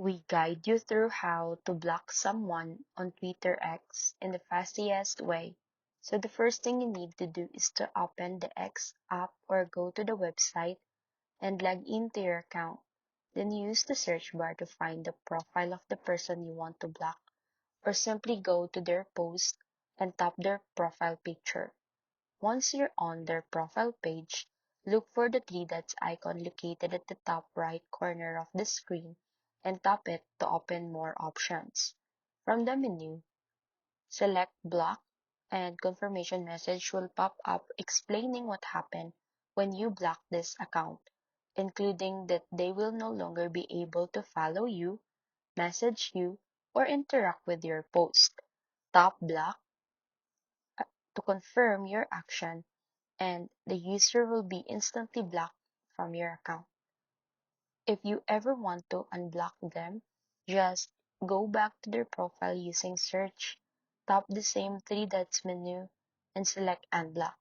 we guide you through how to block someone on Twitter X in the fastest way. So the first thing you need to do is to open the X app or go to the website and log into your account. Then use the search bar to find the profile of the person you want to block, or simply go to their post and tap their profile picture. Once you're on their profile page, look for the three dots icon located at the top right corner of the screen and tap it to open more options. From the menu, select Block, and confirmation message will pop up explaining what happened when you block this account, including that they will no longer be able to follow you, message you, or interact with your post. Tap Block to confirm your action, and the user will be instantly blocked from your account. If you ever want to unblock them, just go back to their profile using search, tap the same three dots menu, and select unblock.